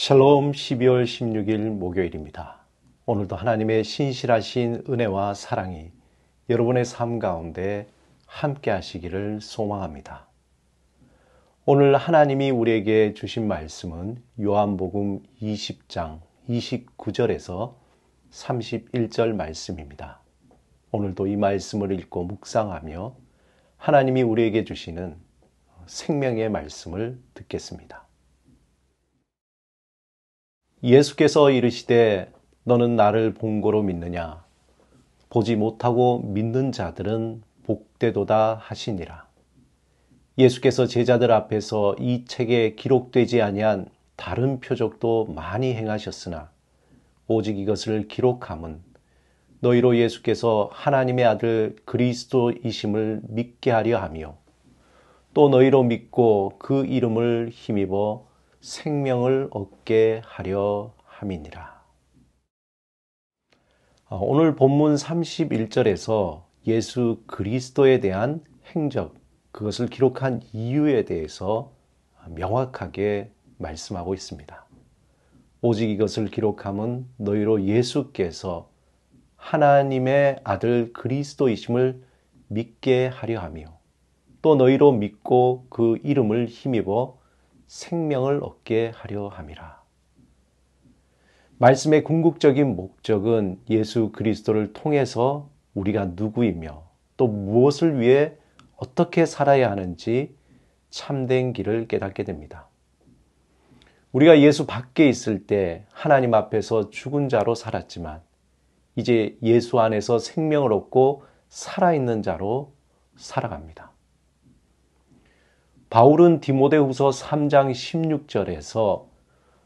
샬롬 12월 16일 목요일입니다. 오늘도 하나님의 신실하신 은혜와 사랑이 여러분의 삶 가운데 함께 하시기를 소망합니다. 오늘 하나님이 우리에게 주신 말씀은 요한복음 20장 29절에서 31절 말씀입니다. 오늘도 이 말씀을 읽고 묵상하며 하나님이 우리에게 주시는 생명의 말씀을 듣겠습니다. 예수께서 이르시되 너는 나를 본 거로 믿느냐? 보지 못하고 믿는 자들은 복되도다 하시니라. 예수께서 제자들 앞에서 이 책에 기록되지 아니한 다른 표적도 많이 행하셨으나 오직 이것을 기록함은 너희로 예수께서 하나님의 아들 그리스도이심을 믿게 하려 하며 또 너희로 믿고 그 이름을 힘입어 생명을 얻게 하려 함이니라. 오늘 본문 31절에서 예수 그리스도에 대한 행적, 그것을 기록한 이유에 대해서 명확하게 말씀하고 있습니다. 오직 이것을 기록함은 너희로 예수께서 하나님의 아들 그리스도이심을 믿게 하려 하며 또 너희로 믿고 그 이름을 힘입어 생명을 얻게 하려 함이라. 말씀의 궁극적인 목적은 예수 그리스도를 통해서 우리가 누구이며 또 무엇을 위해 어떻게 살아야 하는지 참된 길을 깨닫게 됩니다. 우리가 예수 밖에 있을 때 하나님 앞에서 죽은 자로 살았지만 이제 예수 안에서 생명을 얻고 살아있는 자로 살아갑니다. 바울은 디모데후서 3장 16절에서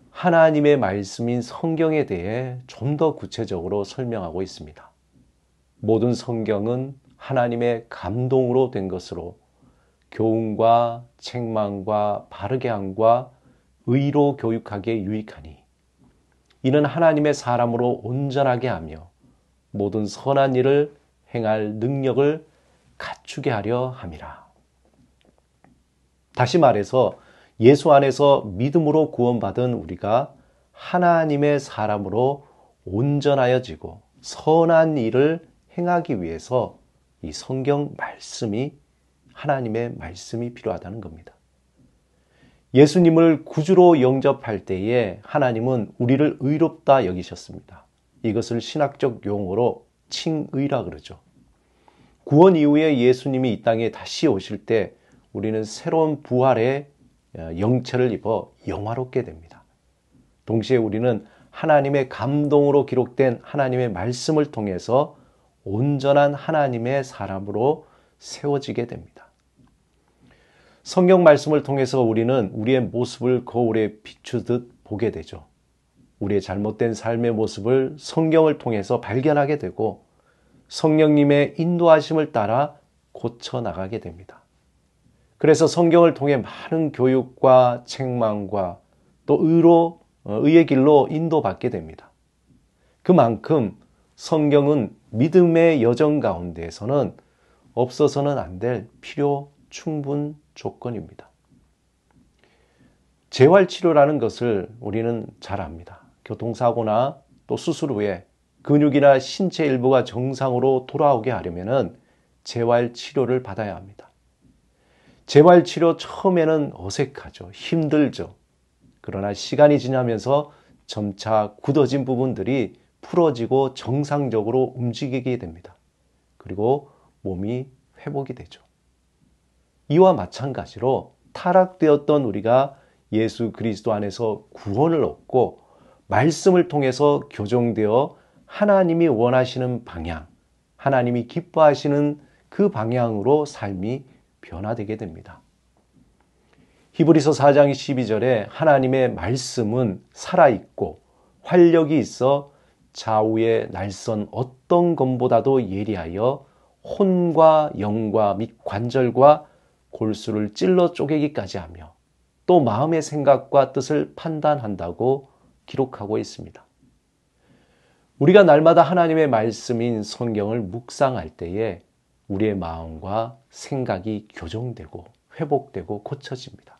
하나님의 말씀인 성경에 대해 좀 더 구체적으로 설명하고 있습니다. 모든 성경은 하나님의 감동으로 된 것으로 교훈과 책망과 바르게 함과 의로 교육하기에 유익하니 이는 하나님의 사람으로 온전하게 하며 모든 선한 일을 행할 능력을 갖추게 하려 함이라. 다시 말해서 예수 안에서 믿음으로 구원받은 우리가 하나님의 사람으로 온전하여지고 선한 일을 행하기 위해서 이 성경 말씀이 하나님의 말씀이 필요하다는 겁니다. 예수님을 구주로 영접할 때에 하나님은 우리를 의롭다 여기셨습니다. 이것을 신학적 용어로 칭의라 그러죠. 구원 이후에 예수님이 이 땅에 다시 오실 때 우리는 새로운 부활의 영체를 입어 영화롭게 됩니다. 동시에 우리는 하나님의 감동으로 기록된 하나님의 말씀을 통해서 온전한 하나님의 사람으로 세워지게 됩니다. 성경 말씀을 통해서 우리는 우리의 모습을 거울에 비추듯 보게 되죠. 우리의 잘못된 삶의 모습을 성경을 통해서 발견하게 되고 성령님의 인도하심을 따라 고쳐 나가게 됩니다. 그래서 성경을 통해 많은 교육과 책망과 또 의의 길로 인도받게 됩니다. 그만큼 성경은 믿음의 여정 가운데에서는 없어서는 안 될 필요 충분 조건입니다. 재활치료라는 것을 우리는 잘 압니다. 교통사고나 또 수술 후에 근육이나 신체 일부가 정상으로 돌아오게 하려면 재활치료를 받아야 합니다. 재활치료 처음에는 어색하죠. 힘들죠. 그러나 시간이 지나면서 점차 굳어진 부분들이 풀어지고 정상적으로 움직이게 됩니다. 그리고 몸이 회복이 되죠. 이와 마찬가지로 타락되었던 우리가 예수 그리스도 안에서 구원을 얻고 말씀을 통해서 교정되어 하나님이 원하시는 방향, 하나님이 기뻐하시는 그 방향으로 삶이 변화되게 됩니다. 히브리서 4장 12절에 하나님의 말씀은 살아있고 활력이 있어 좌우의 날선 어떤 검보다도 예리하여 혼과 영과 및 관절과 골수를 찔러 쪼개기까지 하며 또 마음의 생각과 뜻을 판단한다고 기록하고 있습니다. 우리가 날마다 하나님의 말씀인 성경을 묵상할 때에 우리의 마음과 생각이 교정되고 회복되고 고쳐집니다.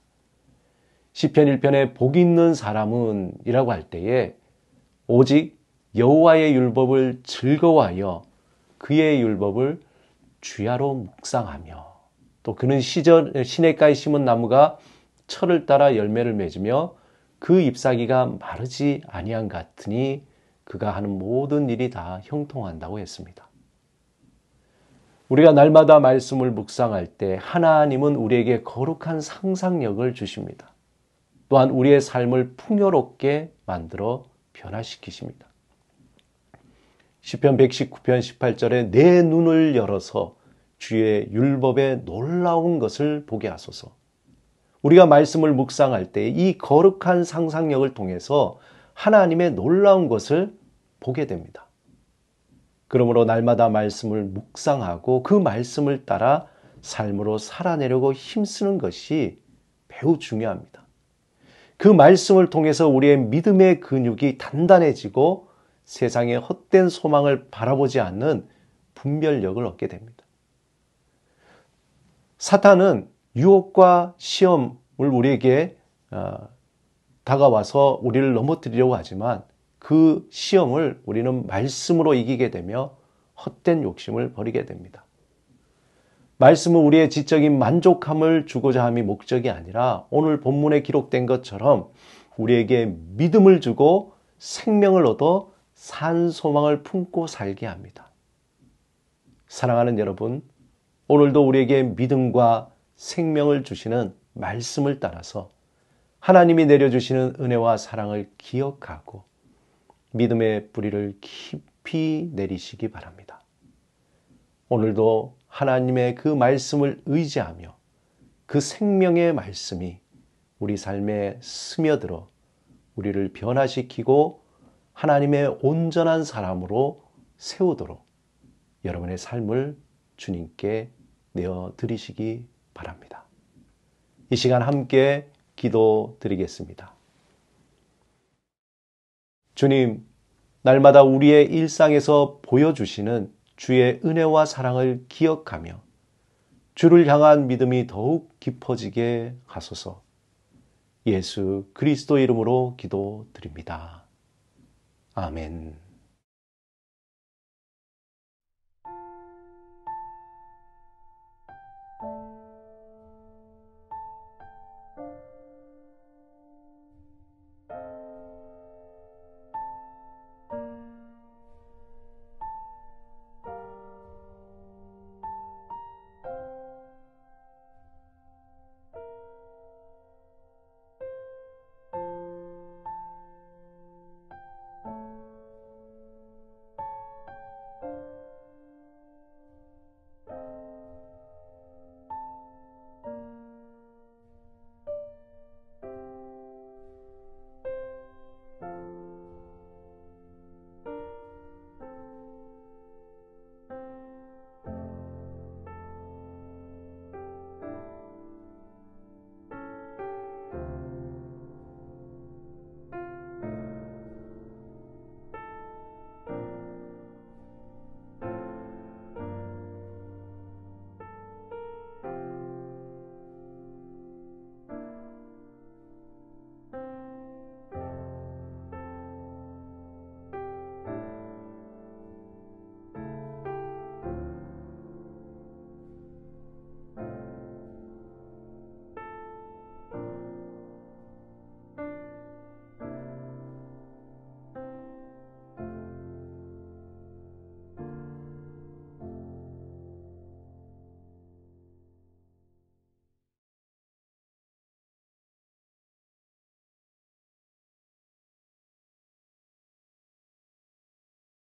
시편 1편에 복 있는 사람은 이라고 할 때에 오직 여호와의 율법을 즐거워하여 그의 율법을 주야로 묵상하며 또 그는 시냇가에 심은 나무가 철을 따라 열매를 맺으며 그 잎사귀가 마르지 아니한 같으니 그가 하는 모든 일이 다 형통한다고 했습니다. 우리가 날마다 말씀을 묵상할 때 하나님은 우리에게 거룩한 상상력을 주십니다. 또한 우리의 삶을 풍요롭게 만들어 변화시키십니다. 시편 119편 18절에 내 눈을 열어서 주의 율법에 놀라운 것을 보게 하소서. 우리가 말씀을 묵상할 때 이 거룩한 상상력을 통해서 하나님의 놀라운 것을 보게 됩니다. 그러므로 날마다 말씀을 묵상하고 그 말씀을 따라 삶으로 살아내려고 힘쓰는 것이 매우 중요합니다. 그 말씀을 통해서 우리의 믿음의 근육이 단단해지고 세상의 헛된 소망을 바라보지 않는 분별력을 얻게 됩니다. 사탄은 유혹과 시험을 우리에게 다가와서 우리를 넘어뜨리려고 하지만 그 시험을 우리는 말씀으로 이기게 되며 헛된 욕심을 버리게 됩니다. 말씀은 우리의 지적인 만족함을 주고자 함이 목적이 아니라 오늘 본문에 기록된 것처럼 우리에게 믿음을 주고 생명을 얻어 산 소망을 품고 살게 합니다. 사랑하는 여러분, 오늘도 우리에게 믿음과 생명을 주시는 말씀을 따라서 하나님이 내려주시는 은혜와 사랑을 기억하고 믿음의 뿌리를 깊이 내리시기 바랍니다. 오늘도 하나님의 그 말씀을 의지하며 그 생명의 말씀이 우리 삶에 스며들어 우리를 변화시키고 하나님의 온전한 사람으로 세우도록 여러분의 삶을 주님께 내어드리시기 바랍니다. 이 시간 함께 기도드리겠습니다. 주님, 날마다 우리의 일상에서 보여주시는 주의 은혜와 사랑을 기억하며 주를 향한 믿음이 더욱 깊어지게 하소서. 예수 그리스도 이름으로 기도드립니다. 아멘.